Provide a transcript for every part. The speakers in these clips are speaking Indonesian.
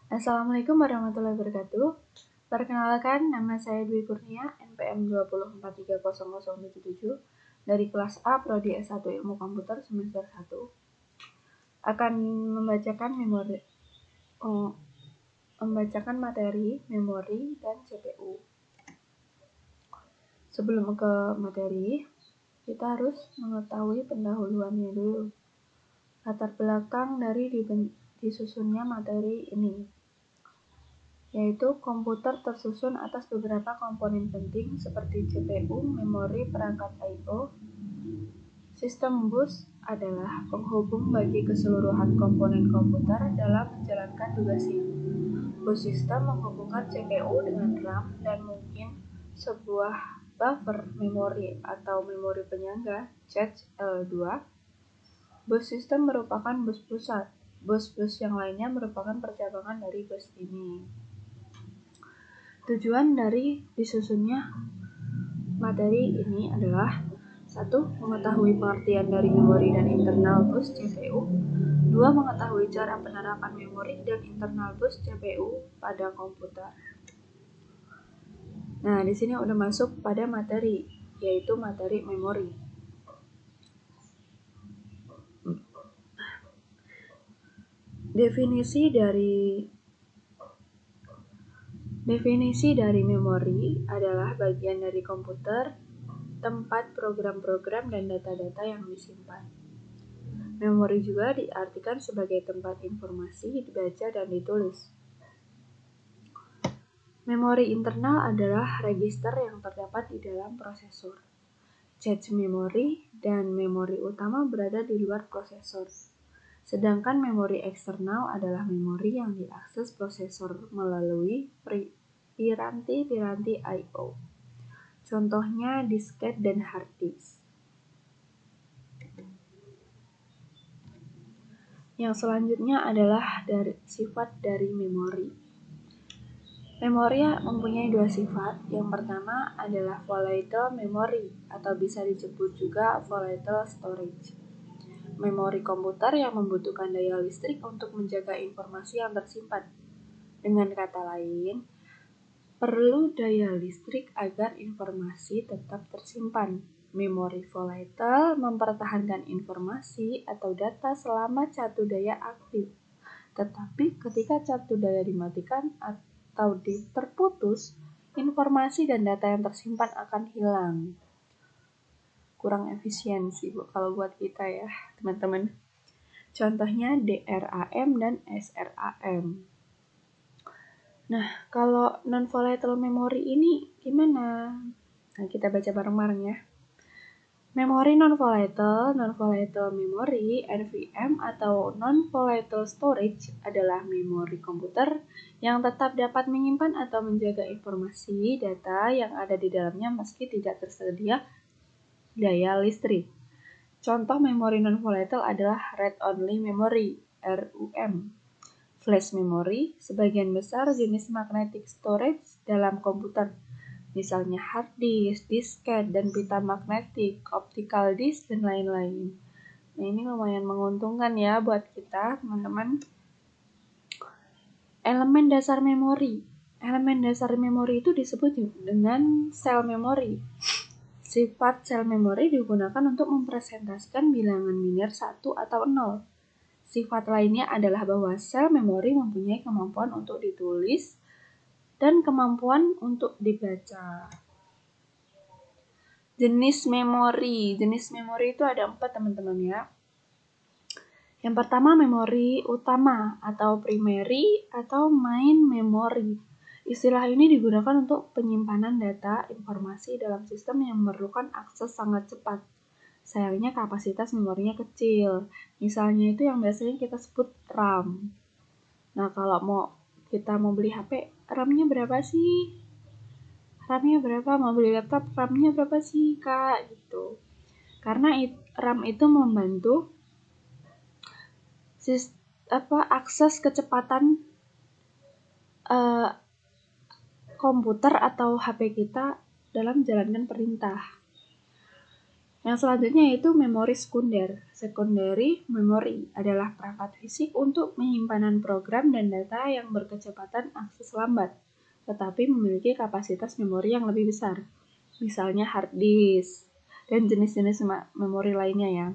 Assalamualaikum warahmatullahi wabarakatuh. Perkenalkan, nama saya Dwi Kurnia, NPM 20430077 dari kelas A Prodi S1 Ilmu Komputer semester 1. Akan membacakan materi, memori, dan CPU. Sebelum ke materi, kita harus mengetahui pendahuluannya dulu. Latar belakang dari disusunnya materi ini, yaitu komputer tersusun atas beberapa komponen penting seperti CPU, memori, perangkat I/O. Sistem bus adalah penghubung bagi keseluruhan komponen komputer dalam menjalankan tugasnya. Bus sistem menghubungkan CPU dengan RAM dan mungkin sebuah buffer memori atau memori penyangga cache L2. Bus sistem merupakan bus pusat. Bus-bus yang lainnya merupakan percabangan dari bus ini. Tujuan dari disusunnya materi ini adalah 1. Mengetahui pengertian dari memori dan internal bus CPU. 2. Mengetahui cara penerapan memori dan internal bus CPU pada komputer. Nah, di sini udah masuk pada materi, yaitu materi memori. Definisi dari memori adalah bagian dari komputer, tempat program-program dan data-data yang disimpan. Memori juga diartikan sebagai tempat informasi dibaca dan ditulis. Memori internal adalah register yang terdapat di dalam prosesor. Cache memori dan memori utama berada di luar prosesor. Sedangkan memori eksternal adalah memori yang diakses prosesor melalui piranti-piranti I/O. Contohnya disket dan hard disk. Yang selanjutnya adalah sifat dari memori. Memori mempunyai dua sifat. Yang pertama adalah volatile memory atau bisa disebut juga volatile storage. Memori komputer yang membutuhkan daya listrik untuk menjaga informasi yang tersimpan. Dengan kata lain, perlu daya listrik agar informasi tetap tersimpan. Memori volatile mempertahankan informasi atau data selama catu daya aktif. Tetapi ketika catu daya dimatikan atau terputus, informasi dan data yang tersimpan akan hilang. Kurang efisiensi kalau buat kita ya, teman-teman. Contohnya DRAM dan SRAM. Nah, kalau non-volatile memory ini gimana? Nah, kita baca bareng-bareng ya. Memori non-volatile memory (NVM) atau non-volatile storage adalah memori komputer yang tetap dapat menyimpan atau menjaga informasi data yang ada di dalamnya meski tidak tersedia daya listrik. Contoh memori non-volatile adalah read-only memory (ROM). Flash memory sebagian besar jenis magnetic storage dalam komputer, misalnya hard disk, disket, dan pita magnetik, optical disk, dan lain-lain. Nah, ini lumayan menguntungkan ya buat kita, teman-teman. Elemen dasar memori. Elemen dasar memori itu disebut dengan sel memori. Sifat sel memori digunakan untuk mempresentasikan bilangan biner 1 atau 0. Sifat lainnya adalah bahwa sel memori mempunyai kemampuan untuk ditulis dan kemampuan untuk dibaca. Jenis memori. Jenis memori itu ada 4, teman-teman ya. Yang pertama memori utama atau primary atau main memory. Istilah ini digunakan untuk penyimpanan data informasi dalam sistem yang memerlukan akses sangat cepat. Sayangnya kapasitas memorinya kecil. Misalnya itu yang biasanya kita sebut RAM. Nah, kalau kita mau beli HP, RAM-nya berapa sih? RAM-nya berapa? Mau beli laptop, RAM-nya berapa sih, Kak? Gitu. Karena RAM itu membantu akses kecepatan komputer atau HP kita dalam menjalankan perintah. Yang selanjutnya yaitu memori sekunder. Secondary memory adalah perangkat fisik untuk penyimpanan program dan data yang berkecepatan akses lambat, tetapi memiliki kapasitas memori yang lebih besar. Misalnya hard disk dan jenis-jenis memori lainnya ya.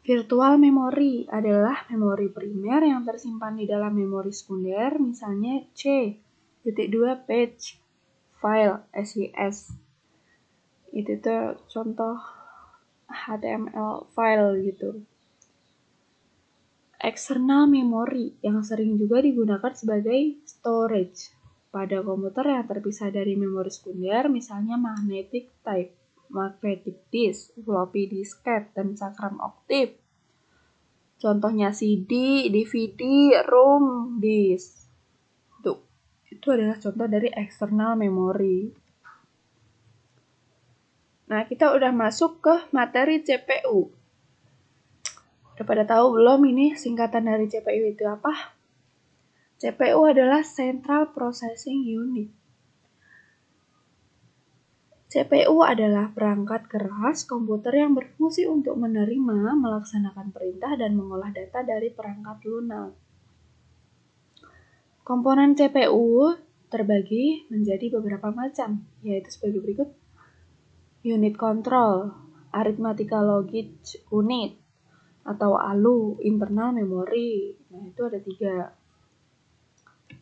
Virtual memory adalah memori primer yang tersimpan di dalam memori sekunder, misalnya C.2 page file SIS. Itu tuh contoh HTML file gitu. External memory yang sering juga digunakan sebagai storage pada komputer yang terpisah dari memori sekunder, misalnya magnetic tape, magnetic disk, floppy diskette, dan cakram oktif. Contohnya CD, DVD, ROM, disk. Itu adalah contoh dari external memory. Nah, kita udah masuk ke materi CPU. Udah pada tahu belum ini singkatan dari CPU itu apa? CPU adalah Central Processing Unit. CPU adalah perangkat keras komputer yang berfungsi untuk menerima, melaksanakan perintah, dan mengolah data dari perangkat lunak. Komponen CPU terbagi menjadi beberapa macam, yaitu sebagai berikut. Unit Control, Arithmetical Logic Unit, atau ALU, Internal Memory. Nah, itu ada 3.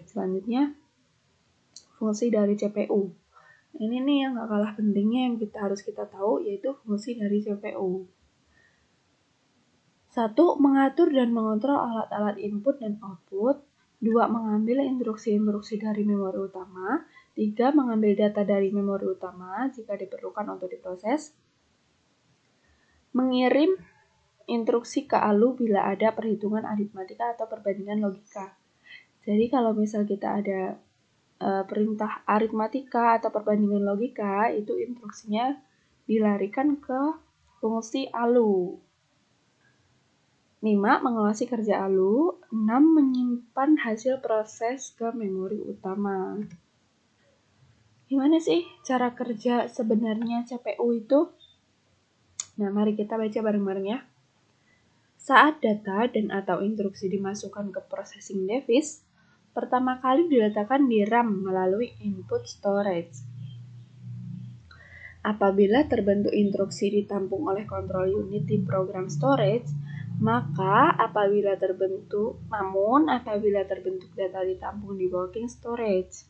Selanjutnya, fungsi dari CPU. Ini nih yang gak kalah pentingnya yang harus kita tahu, yaitu fungsi dari CPU. 1. Mengatur dan mengontrol alat-alat input dan output. 2. Mengambil instruksi-instruksi dari memori utama. 3. Mengambil data dari memori utama jika diperlukan untuk diproses. Mengirim instruksi ke ALU bila ada perhitungan aritmatika atau perbandingan logika. Jadi kalau misal kita ada perintah aritmatika atau perbandingan logika, itu instruksinya dilarikan ke fungsi ALU. 5. Mengawasi kerja ALU. 6. Menyimpan hasil proses ke memori utama. Gimana sih cara kerja sebenarnya CPU itu? Nah, mari kita baca bareng-bareng ya. Saat data dan atau instruksi dimasukkan ke processing device, pertama kali diletakkan di RAM melalui input storage. Apabila terbentuk instruksi ditampung oleh control unit di program storage, apabila terbentuk data ditampung di working storage.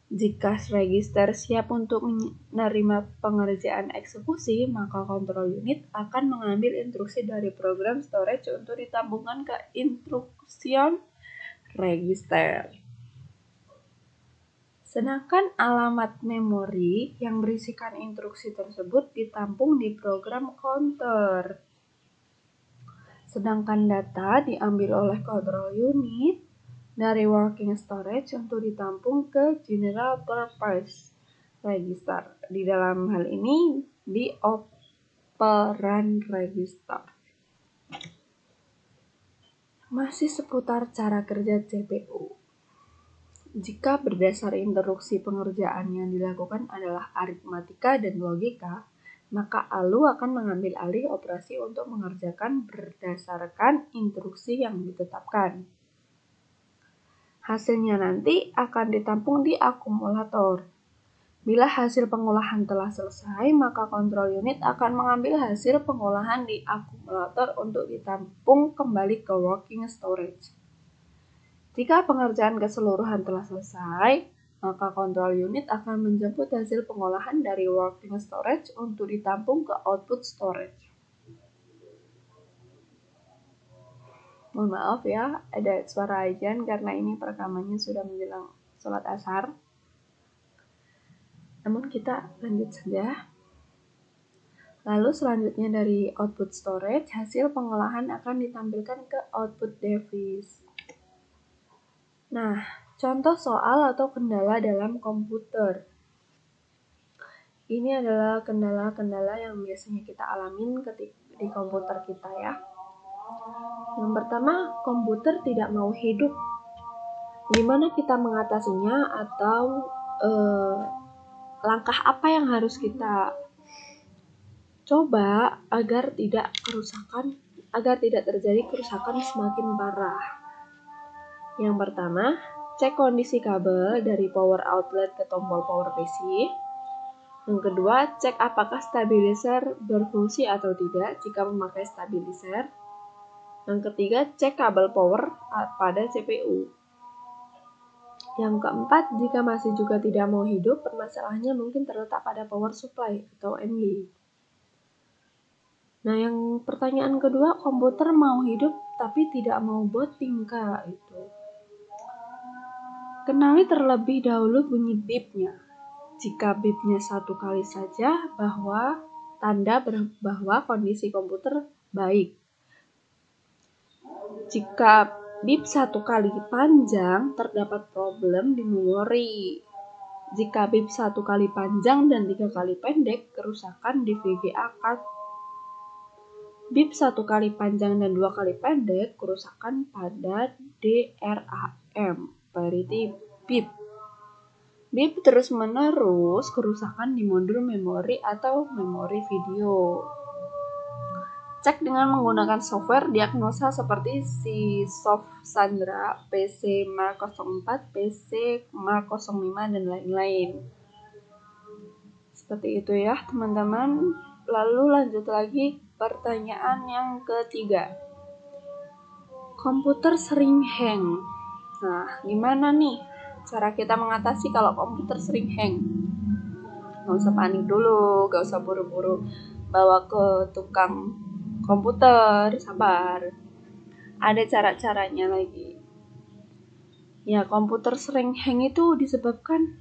Jika register siap untuk menerima pengerjaan eksekusi, maka control unit akan mengambil instruksi dari program storage untuk ditambungkan ke instruction register. Sedangkan alamat memori yang berisikan instruksi tersebut ditampung di program counter. Sedangkan data diambil oleh control unit dari working storage untuk ditampung ke general purpose register. Di dalam hal ini di operand register. Masih seputar cara kerja CPU. Jika berdasar instruksi pengerjaan yang dilakukan adalah aritmatika dan logika, maka ALU akan mengambil alih operasi untuk mengerjakan berdasarkan instruksi yang ditetapkan. Hasilnya nanti akan ditampung di akumulator. Bila hasil pengolahan telah selesai, maka control unit akan mengambil hasil pengolahan di akumulator untuk ditampung kembali ke working storage. Jika pengerjaan keseluruhan telah selesai, maka control unit akan menjemput hasil pengolahan dari working storage untuk ditampung ke output storage. Mohon maaf ya, ada suara azan karena ini perekamannya sudah menjelang sholat asar. Namun kita lanjut saja. Lalu selanjutnya dari output storage, hasil pengolahan akan ditampilkan ke output device. Nah, contoh soal atau kendala dalam komputer. Ini adalah kendala-kendala yang biasanya kita alamin ketika di komputer kita ya. Yang pertama, komputer tidak mau hidup. Gimana kita mengatasinya atau langkah apa yang harus kita Coba agar tidak terjadi kerusakan semakin parah. Yang pertama, cek kondisi kabel dari power outlet ke tombol power PC. Yang kedua, cek apakah stabilizer berfungsi atau tidak jika memakai stabilizer. Yang ketiga, cek kabel power pada CPU. Yang keempat, jika masih juga tidak mau hidup, permasalahannya mungkin terletak pada power supply atau MB. Nah, yang pertanyaan kedua, komputer mau hidup tapi tidak mau booting, Kak, itu. Kenali terlebih dahulu bunyi beepnya. Jika beepnya satu kali saja, tanda bahwa kondisi komputer baik. Jika beep satu kali panjang, terdapat problem di memori. Jika beep satu kali panjang dan 3 kali pendek, kerusakan di VGA card. Beep satu kali panjang dan 2 kali pendek, kerusakan pada DRAM, parity beep. Beep terus-menerus, kerusakan di modul memori atau memori video. Cek dengan menggunakan software diagnosa seperti SysOft Sandra, PC Mark 04, PC Mark 05, dan lain-lain. Seperti itu ya teman-teman. Lalu lanjut lagi pertanyaan yang ketiga. Komputer sering hang. Nah, gimana nih cara kita mengatasi kalau komputer sering hang? Gak usah panik dulu, gak usah buru-buru bawa ke tukang komputer, sabar. Ada cara-caranya lagi. Ya, komputer sering hang itu disebabkan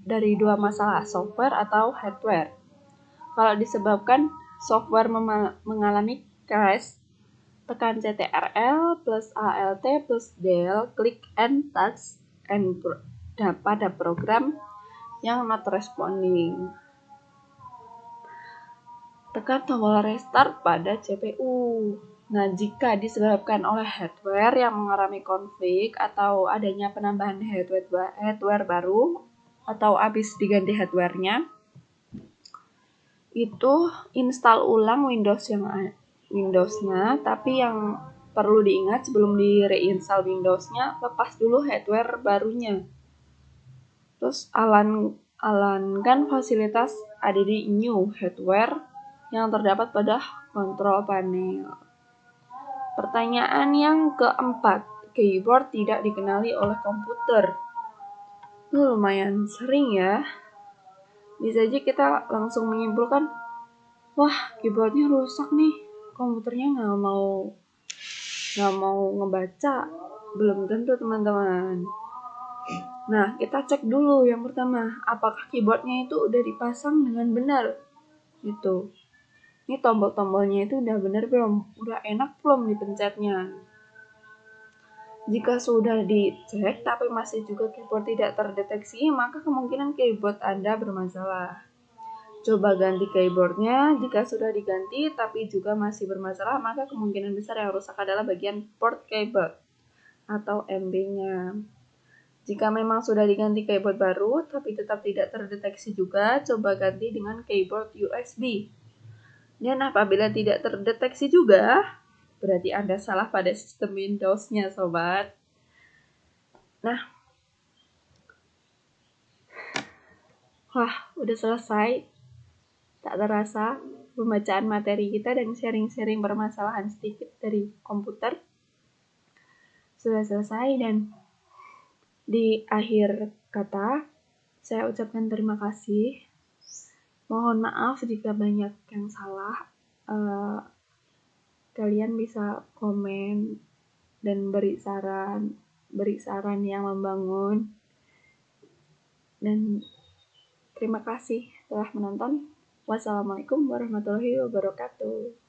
dari dua masalah, software atau hardware. Kalau disebabkan software mengalami crash, tekan CTRL plus ALT plus del, klik and touch pada program yang not responding. Tekan tombol restart pada CPU. Nah, jika disebabkan oleh hardware yang mengalami konflik atau adanya penambahan hardware baru atau habis diganti hardware-nya, itu install ulang Windows-nya, tapi yang perlu diingat sebelum di-reinstall Windows-nya, lepas dulu hardware barunya. Terus alankan fasilitas ADD new hardware yang terdapat pada kontrol panel. Pertanyaan yang keempat, keyboard tidak dikenali oleh komputer. Lumayan sering ya. Bisa aja kita langsung menyimpulkan, wah keyboardnya rusak nih, komputernya nggak mau ngebaca. Belum tentu teman-teman. Nah, kita cek dulu yang pertama, apakah keyboardnya itu udah dipasang dengan benar. Gitu. Ini tombol-tombolnya itu udah benar belum? Udah enak belum dipencetnya? Jika sudah dicek tapi masih juga keyboard tidak terdeteksi, maka kemungkinan keyboard Anda bermasalah. Coba ganti keyboardnya. Jika sudah diganti tapi juga masih bermasalah, maka kemungkinan besar yang rusak adalah bagian port keyboard atau MB-nya. Jika memang sudah diganti keyboard baru tapi tetap tidak terdeteksi juga, coba ganti dengan keyboard USB. Dan apabila tidak terdeteksi juga, berarti Anda salah pada sistem Windows-nya, sobat. Nah, wah, udah selesai. Tak terasa pembacaan materi kita dan sharing-sharing permasalahan sedikit dari komputer sudah selesai, dan di akhir kata saya ucapkan terima kasih. Mohon maaf jika banyak yang salah. Kalian bisa komen dan beri saran yang membangun. Dan terima kasih telah menonton. Wassalamualaikum warahmatullahi wabarakatuh.